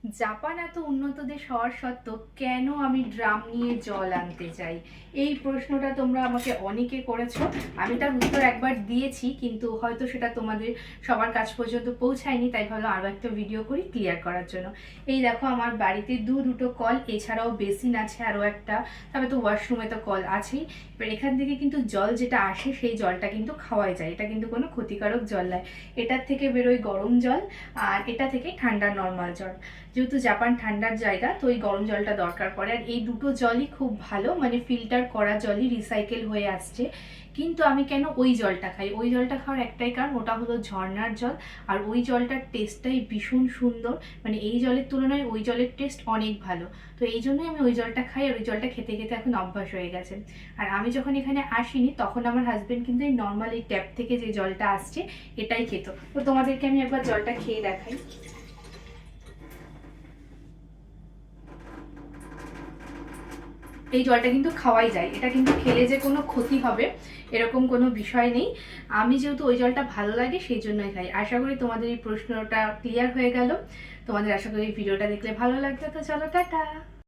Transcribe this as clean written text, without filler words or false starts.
Japan এত উন্নত দেশ হওয়ার সত্ত্বেও কেন আমি ড্রাম নিয়ে জল আনতে চাই, এই প্রশ্নটা তোমরা আমাকে অনেকে করেছো। আমি তার উত্তর একবার দিয়েছি, কিন্তু হয়তো সেটা তোমাদের সবার কাছ পর্যন্ত পৌঁছায়নি, তাই ভাবলাম আরও একটা ভিডিও করি ক্লিয়ার করার জন্য। এই দেখো, আমার বাড়িতে দুটো কল, এছাড়াও বেসিন আছে আরও একটা, তবে তো ওয়াশরুমে তো কল আছেই। এবার এখান থেকে কিন্তু জল যেটা আসে সেই জলটা কিন্তু খাওয়াই যায়, এটা কিন্তু কোনো ক্ষতিকারক জল নয়। এটার থেকে বেরোয় গরম জল, আর এটা থেকে ঠান্ডা নর্মাল জল। যেহেতু জাপান ঠান্ডার জায়গা, তো এই গরম জলটা দরকার পড়ে। আর এই দুটো জলই খুব ভালো, মানে ফিল্টার করা জলই রিসাইকেল হয়ে আসছে। কিন্তু আমি কেন ওই জলটা খাই, ওই জলটা খাওয়ার একটাই কারণ, ওটা হলো ঝর্ণার জল। আর ওই জলটার টেস্টটাই ভীষণ সুন্দর, মানে এই জলের তুলনায় ওই জলের টেস্ট অনেক ভালো। তো এই জন্যই আমি ওই জলটা খাই, আর ওই জলটা খেতে খেতে এখন অভ্যাস হয়ে গেছে। আর আমি যখন এখানে আসিনি, তখন আমার হাজবেন্ড কিন্তু এই নর্মাল এই ট্যাপ থেকে যে জলটা আসছে এটাই খেত। তো তোমাদেরকে আমি একবার জলটা খেয়ে দেখাই। এই জলটা কিন্তু খাওয়াই যায়, এটা কিন্তু খেলে যে কোনো ক্ষতি হবে এরকম কোনো বিষয় নেই। আমি যেহেতু ওই জলটা ভালো লাগে সেই জন্যই খাই। আশা করি তোমাদের এই প্রশ্নটা ক্লিয়ার হয়ে গেল। তোমাদের আশা করি ভিডিওটা দেখলে ভালো লাগবে। তো চলো, টাটা।